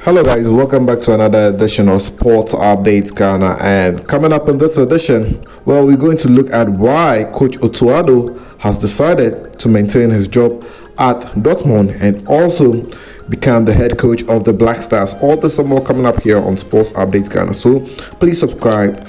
Hello guys, welcome back to another edition of Sports Updates Ghana. And coming up in this edition, well, we're going to look at why Coach Otto Addo has decided to maintain his job at Dortmund and also become the head coach of the Black Stars. All this and more coming up here on Sports Updates Ghana. So please subscribe,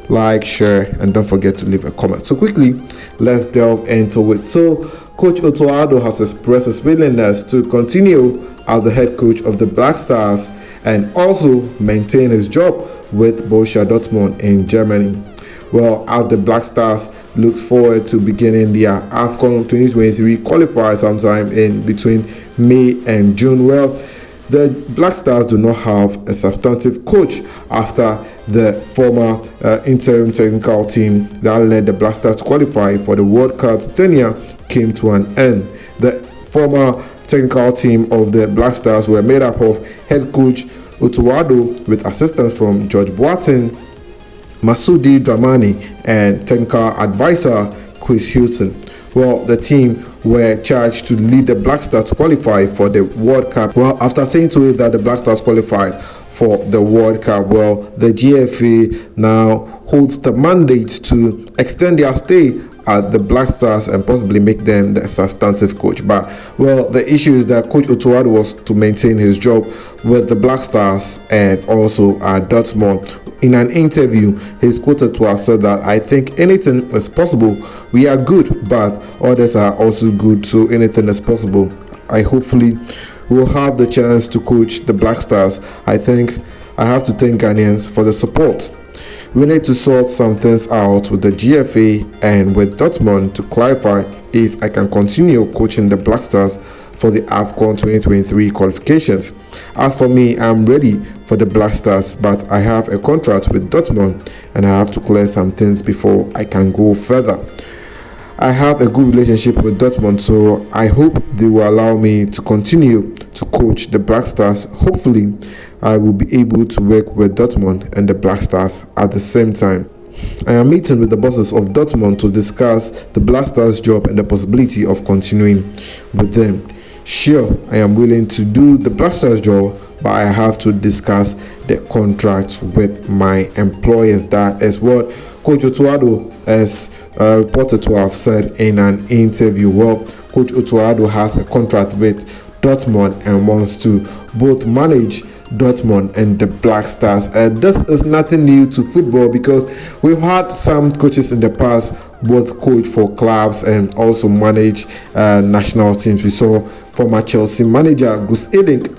like, share, and don't forget to leave a comment. So quickly, let's delve into it. So Coach Otto Addo has expressed his willingness to continue as the head coach of the Black Stars and also maintain his job with Borussia Dortmund in Germany. Well, as the Black Stars looks forward to beginning their AFCON 2023 qualifier sometime in between May and June. Well, the Black Stars do not have a substantive coach after the former interim technical team that led the Black Stars to qualify for the World Cup tenure came to an end. The former technical team of the Black Stars were made up of head coach Otto Addo with assistance from George Boateng, Masudi Dramani, and technical advisor Chris Hilton. Well, the team were charged to lead the Black Stars to qualify for the World Cup. Well, after saying to it that the Black Stars qualified for the World Cup, well, the GFA now holds the mandate to extend their stay at the Black Stars and possibly make them the substantive coach. But well, the issue is that Coach Otto Addo was to maintain his job with the Black Stars and also at Dortmund. In an interview, he's quoted to have said that I think anything is possible. We are good, but others are also good, so anything is possible. I hopefully will have the chance to coach the Black Stars. I think I have to thank Ghanaians for the support. We need to sort some things out with the GFA and with Dortmund to clarify if I can continue coaching the Black Stars for the AFCON 2023 qualifications. As for me, I'm ready for the Black Stars, but I have a contract with Dortmund and I have to clear some things before I can go further. I have a good relationship with Dortmund, so I hope they will allow me to continue to coach the Black Stars. Hopefully, I will be able to work with Dortmund and the Black Stars at the same time. I am meeting with the bosses of Dortmund to discuss the Black Stars job and the possibility of continuing with them. Sure, I am willing to do the Black Stars job, but I have to discuss the contracts with my employers. That is what Coach Otto Addo is reported to have said in an interview. Well, Coach Otto Addo has a contract with Dortmund and wants to both manage Dortmund and the Black Stars. And this is nothing new to football because we've had some coaches in the past both coach for clubs and also manage national teams. We saw former Chelsea manager Gus Hiddink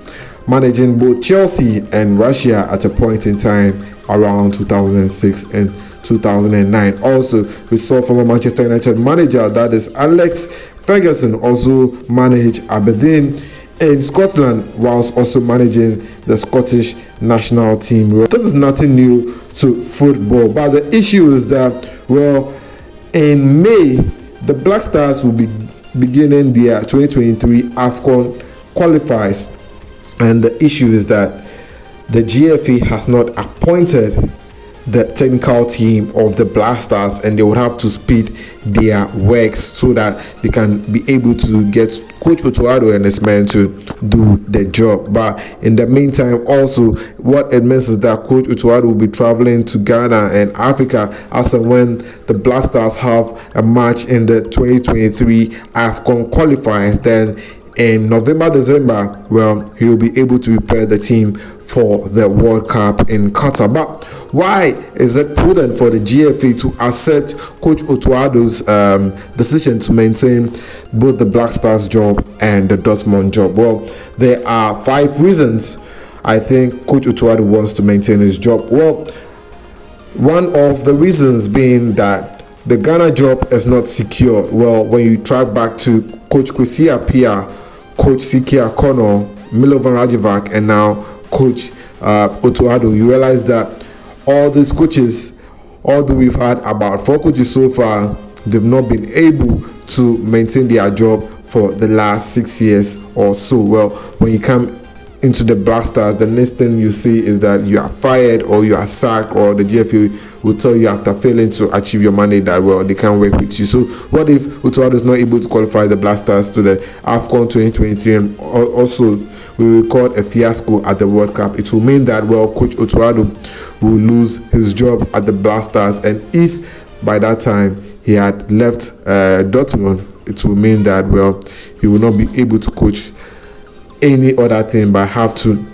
managing both Chelsea and Russia at a point in time around 2006 and 2009. Also, we saw former Manchester United manager, that is Alex Ferguson, also manage Aberdeen in Scotland whilst also managing the Scottish national team. This is nothing new to football, but the issue is that, well, in May, the Black Stars will be beginning their 2023 AFCON qualifiers, and the issue is that the GFA has not appointed the technical team of the Black Stars, and they would have to speed their works so that they can be able to get Coach Otto Addo and his men to do the job. But in the meantime, also what it means is that Coach Otto Addo will be traveling to Ghana and Africa as and when the Black Stars have a match in the 2023 AFCON qualifiers. Then in November, December, well, he will be able to prepare the team for the World Cup in Qatar. But why is it prudent for the GFA to accept Coach Otto Addo's decision to maintain both the Black Stars job and the Dortmund job? Well, there are 5 reasons I think Coach Otto Addo wants to maintain his job. Well, one of the reasons being that the Ghana job is not secure. Well, when you track back to Coach Kwesi Appiah, Coach Siki Akono, Milovan Rajevac, and now Coach Otto Addo, you realize that all these coaches, although we've had about 4 coaches so far, they've not been able to maintain their job for the last 6 years or so. Well, when you come into the Black Stars, the next thing you see is that you are fired or you are sacked, or the GFA will tell you after failing to achieve your mandate that, well, they can't work with you. So what if Otto Addo is not able to qualify the Black Stars to the AFCON 2023 and also we record a fiasco at the World Cup? It will mean that, well, Coach Otto Addo will lose his job at the Black Stars, and if by that time he had left Dortmund, it will mean that, well, he will not be able to coach any other team but have to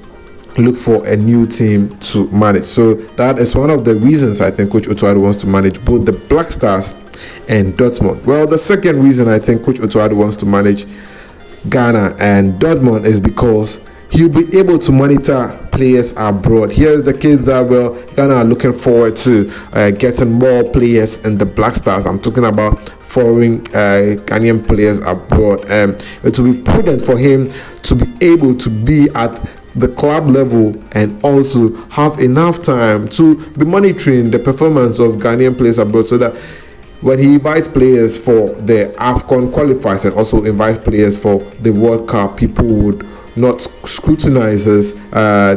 look for a new team to manage. So that is one of the reasons I think Coach Otto Addo wants to manage both the Black Stars and Dortmund. Well, the second reason I think Coach Otto Addo wants to manage Ghana and Dortmund is because he'll be able to monitor players abroad. Here's the case that, well, Ghana are looking forward to getting more players in the Black Stars. I'm talking about foreign Ghanaian players abroad. It will be prudent for him to be able to be at the club level and also have enough time to be monitoring the performance of Ghanaian players abroad, so that when he invites players for the AFCON qualifiers and also invites players for the World Cup, people would not scrutinize his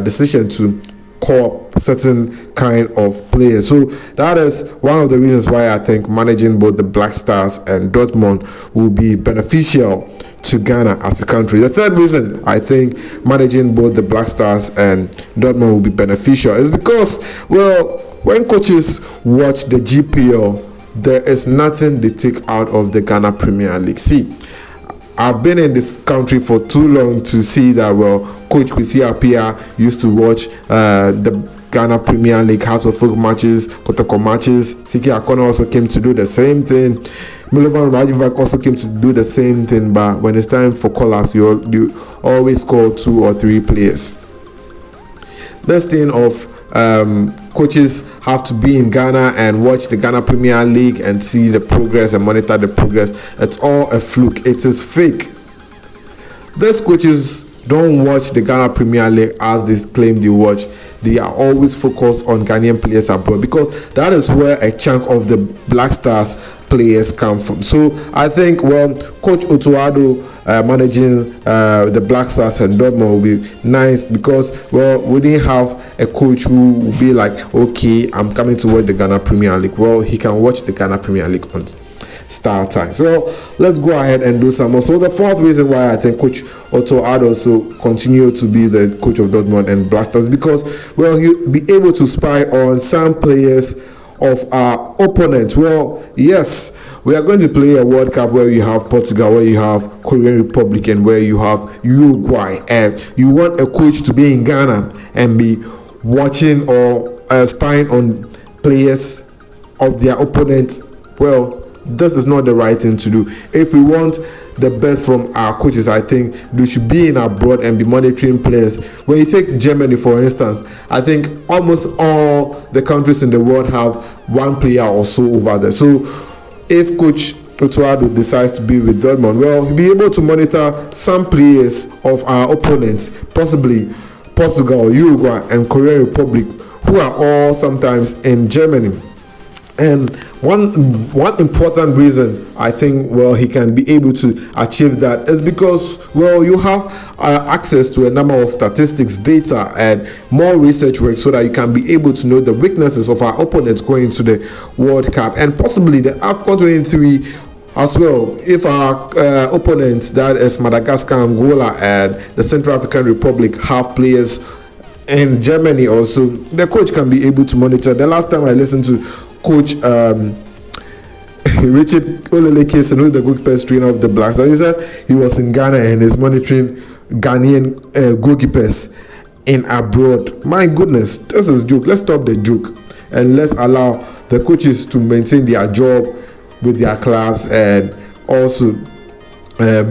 decision to call certain kind of players. So that is one of the reasons why I think managing both the Black Stars and Dortmund will be beneficial to Ghana as a country. The third reason I think managing both the Black Stars and Dortmund will be beneficial is because, well, when coaches watch the GPL, there is nothing they take out of the Ghana Premier League. See, I've been in this country for too long to see that, well, Coach Kwesi Appiah used to watch the Ghana Premier League House of Folk matches, Kotoko matches. Siki Akona also came to do the same thing. Milovan Rajivak also came to do the same thing, but when it's time for call-ups, you always call 2 or 3 players. This thing of coaches have to be in Ghana and watch the Ghana Premier League and see the progress and monitor the progress, it's all a fluke. It is fake. These coaches don't watch the Ghana Premier League as they claim they watch. They are always focused on Ghanaian players abroad, because that is where a chunk of the Black Stars players come from. So I think, well, Coach Otto Addo managing the Black Stars and Dortmund will be nice, because, well, we didn't have a coach who will be like, okay, I'm coming to watch the Ghana Premier League. Well, he can watch the Ghana Premier League on Star Times. Well, let's go ahead and do some more. So the fourth reason why I think Coach Otto Addo also continue to be the coach of Dortmund and Black Stars, because, well, he'll be able to spy on some players of our opponent. Well, yes, we are going to play a World Cup where you have Portugal, where you have Korean Republic, and where you have Uruguay, and you want a coach to be in Ghana and be watching or spying on players of their opponents. Well, this is not the right thing to do. If we want the best from our coaches, I think they should be in abroad and be monitoring players. When you take Germany, for instance, I think almost all the countries in the world have one player or so over there. So if Coach Otto Addo decides to be with Dortmund, well, he'll be able to monitor some players of our opponents, possibly Portugal, Uruguay, and Korean Republic, who are all sometimes in Germany. And one important reason I think, well, he can be able to achieve that is because, well, you have access to a number of statistics, data, and more research work, so that you can be able to know the weaknesses of our opponents going into the World Cup and possibly the AFCON 23 as well. If our opponents, that is Madagascar, Angola, and the Central African Republic, have players in Germany also, the coach can be able to monitor. The last time I listened to Coach Richard Oleleke, who is the goalkeepers trainer of the Black Stars, he said he was in Ghana and is monitoring Ghanaian goalkeepers in abroad. My goodness, this is a joke. Let's stop the joke and let's allow the coaches to maintain their job with their clubs and also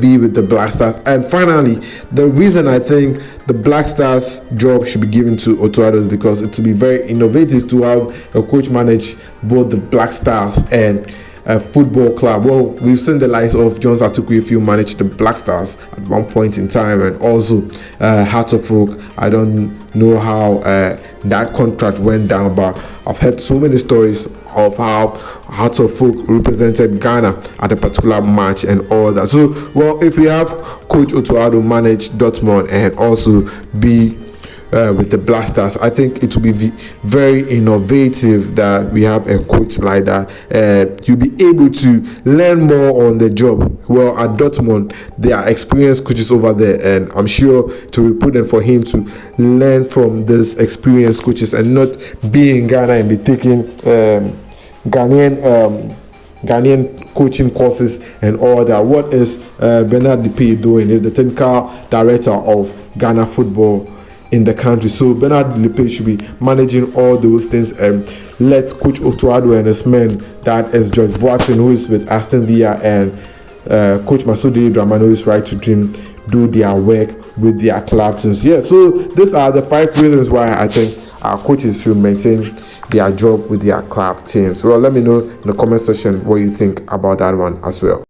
be with the Black Stars. And finally, the reason I think the Black Stars job should be given to Otto Addo is because it will be very innovative to have a coach manage both the Black Stars and a football club. Well, we've seen the likes of Jones Atukwuefi manage the Black Stars at one point in time, and also Hearts of Oak. I don't know how that contract went down, but I've heard so many stories of how Hearts of Oak represented Ghana at a particular match and all that. So, well, if we have Coach Otto Addo manage Dortmund and also be with the Black Stars. I think it will be very innovative that we have a coach like that. You'll be able to learn more on the job. Well, at Dortmund, there are experienced coaches over there, and I'm sure it will be prudent for him to learn from these experienced coaches and not be in Ghana and be taking Ghanaian coaching courses and all that. What is Bernard Lippe doing? He's the technical director of Ghana football in the country. So Bernard Lippe should be managing all those things, and let Coach Otto Addo and his men, that is George Boateng, who is with Aston Villa, and Coach Masudi Dramani, who is Right to Dream, do their work with their club teams. Yeah, so these are the 5 reasons why I think our coaches should maintain their job with their club teams. Well, let me know in the comment section what you think about that one as well.